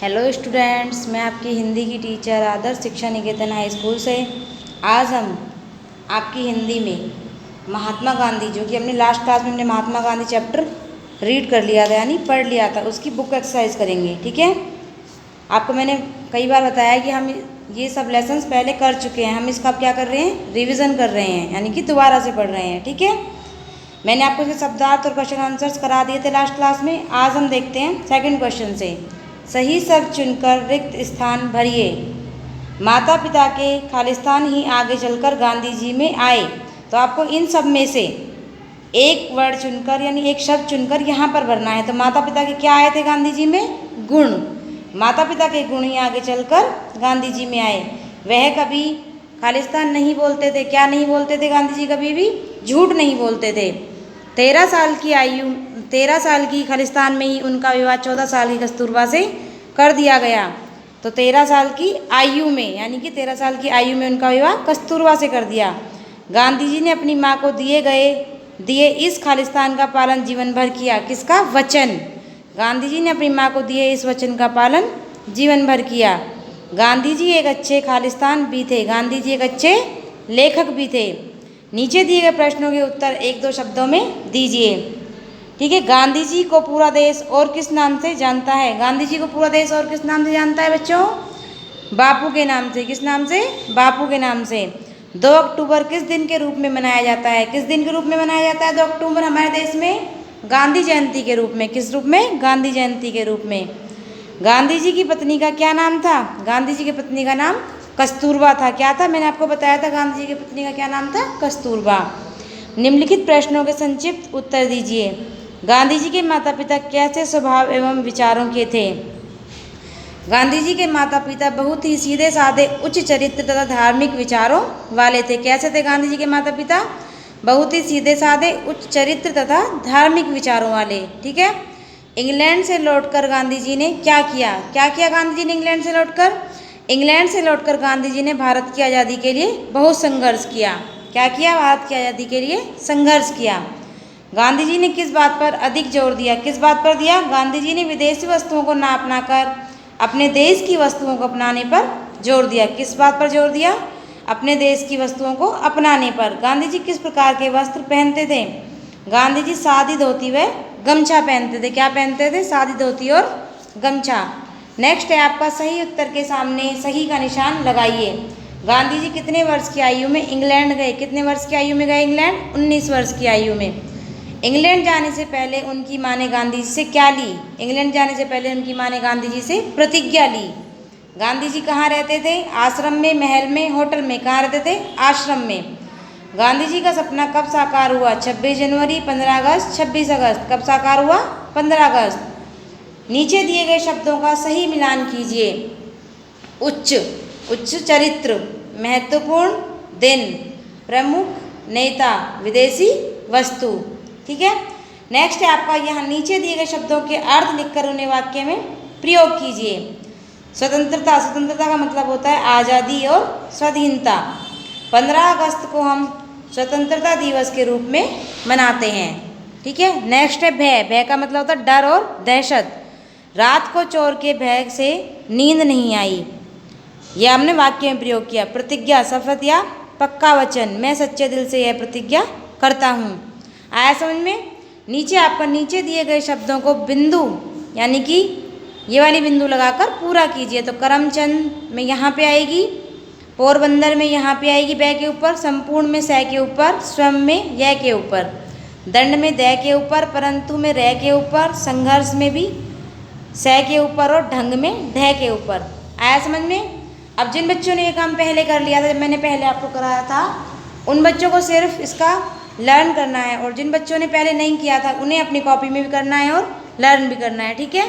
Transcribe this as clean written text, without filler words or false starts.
Hello students, मैं आपकी हिंदी की टीचर आदर्श शिक्षा निकेतन हाई स्कूल से। आज हम आपकी हिंदी में महात्मा गांधी, जो कि हमने लास्ट क्लास में हमने महात्मा गांधी चैप्टर रीड कर लिया था, यानी पढ़ लिया था, उसकी बुक एक्सरसाइज करेंगे। ठीक है, आपको मैंने कई बार बताया कि हम ये सब लेसन्स पहले कर चुके हैं, हम इसका क्या कर रहे हैं, रिविज़न कर रहे हैं, यानी कि दोबारा से पढ़ रहे हैं। ठीक है, मैंने आपको इसके शब्दार्थ और क्वेश्चन आंसर्स करा दिए थे लास्ट क्लास में। आज हम देखते हैं सेकंड क्वेश्चन से। सही शब्द चुनकर रिक्त स्थान भरिए। माता पिता के खालिस्तान ही आगे चलकर गांधी जी में आए। तो आपको इन सब में से एक वर्ड चुनकर, यानी एक शब्द चुनकर यहाँ पर भरना है। तो माता पिता के क्या आए थे गांधी जी में? गुण। माता पिता के गुण ही आगे चलकर गांधी जी में आए। वह कभी खालिस्तान नहीं बोलते थे। क्या नहीं बोलते थे गांधी जी? कभी भी झूठ नहीं बोलते थे। 13 साल की खालिस्तान में ही उनका विवाह 14 साल की कस्तूरबा से कर दिया गया। तो 13 साल की आयु में, यानी कि 13 साल की आयु में उनका विवाह कस्तूरबा से कर दिया। गांधी जी ने अपनी माँ को दिए इस खालिस्तान का पालन जीवन भर किया। किसका? वचन। गांधी जी ने अपनी माँ को दिए इस वचन का पालन जीवन भर किया। गांधी जी एक अच्छे खालिस्तान भी थे। गांधी जी एक अच्छे लेखक भी थे। नीचे दिए गए प्रश्नों के उत्तर एक दो शब्दों में दीजिए। ठीक है, गांधी जी को पूरा देश और किस नाम से जानता है? गांधी जी को पूरा देश और किस नाम से जानता है बच्चों? बापू के नाम से। किस नाम से? बापू के नाम से। 2 अक्टूबर किस दिन के रूप में मनाया जाता है? किस दिन के रूप में मनाया जाता है 2 अक्टूबर हमारे देश में? गांधी जयंती के रूप में। किस रूप में? गांधी जयंती के रूप में। गांधी जी की पत्नी का क्या नाम था? गांधी जी की पत्नी का नाम कस्तूरबा था। क्या था? मैंने आपको बताया था गांधी जी की पत्नी का क्या नाम था? कस्तूरबा। निम्नलिखित प्रश्नों के संक्षिप्त उत्तर दीजिए। गांधी जी के माता पिता कैसे स्वभाव एवं विचारों के थे? गांधी जी के माता पिता बहुत ही सीधे साधे, उच्च चरित्र तथा धार्मिक विचारों वाले थे। कैसे थे गांधी जी के माता पिता? बहुत ही सीधे साधे, उच्च चरित्र तथा धार्मिक विचारों वाले। ठीक है, इंग्लैंड से लौटकर गांधी जी ने क्या किया? क्या किया गांधी जी ने इंग्लैंड से लौटकर? इंग्लैंड से लौटकर गांधी जी ने भारत की आज़ादी के लिए बहुत संघर्ष किया। क्या किया? भारत की आज़ादी के लिए संघर्ष किया। गांधी जी ने किस बात पर अधिक जोर दिया? किस बात पर दिया? गांधी जी ने विदेशी वस्तुओं को ना अपनाकर अपने देश की वस्तुओं को अपनाने पर जोर दिया। किस बात पर जोर दिया? अपने देश की वस्तुओं को अपनाने पर। गांधी जी किस प्रकार के वस्त्र पहनते थे? गांधी जी सादी धोती व गमछा पहनते थे। क्या पहनते थे? सादी धोती और गमछा। नेक्स्ट है आपका सही उत्तर के सामने सही का निशान लगाइए। गांधी जी कितने वर्ष की आयु में इंग्लैंड गए? कितने वर्ष की आयु में गए इंग्लैंड? 19 वर्ष की आयु में। इंग्लैंड जाने से पहले उनकी माँ ने गांधी जी से क्या ली? इंग्लैंड जाने से पहले उनकी माँ ने गांधी जी से प्रतिज्ञा ली। गांधी जी कहाँ रहते थे? आश्रम में, महल में, होटल में? कहाँ रहते थे? आश्रम में। गांधी जी का सपना कब साकार हुआ? 26 जनवरी, 15 अगस्त, 26 अगस्त। कब साकार हुआ? 15 अगस्त। नीचे दिए गए शब्दों का सही मिलान कीजिए। उच्च चरित्र, महत्वपूर्ण, दिन, प्रमुख, नेता, विदेशी वस्तु। ठीक है, नेक्स्ट है आपका यहाँ नीचे दिए गए शब्दों के अर्थ लिखकर उन्हें वाक्य में प्रयोग कीजिए। स्वतंत्रता, स्वतंत्रता का मतलब होता है आज़ादी और स्वाधीनता। 15 अगस्त को हम स्वतंत्रता दिवस के रूप में मनाते हैं। ठीक है, नेक्स्ट है भय। भय का मतलब होता है डर और दहशत। रात को चोर के भय से नींद नहीं आई। यह हमने वाक्य में प्रयोग किया। प्रतिज्ञा, शपथ या पक्का वचन। मैं सच्चे दिल से यह प्रतिज्ञा करता हूँ। आया समझ में? नीचे आपका नीचे दिए गए शब्दों को बिंदु, यानी कि ये वाली बिंदु लगाकर पूरा कीजिए। तो करमचंद में यहाँ पे आएगी, पोरबंदर में यहाँ पे आएगी बै के ऊपर, संपूर्ण में सै के ऊपर, स्वयं में य के ऊपर, दंड में दै के ऊपर, परंतु में रै के ऊपर, संघर्ष में भी सै के ऊपर और ढंग में ढह के ऊपर। आया समझ में? अब जिन बच्चों ने ये काम पहले कर लिया था, जब मैंने पहले आपको कराया था, उन बच्चों को सिर्फ इसका लर्न करना है, और जिन बच्चों ने पहले नहीं किया था उन्हें अपनी कॉपी में भी करना है और लर्न भी करना है। ठीक है।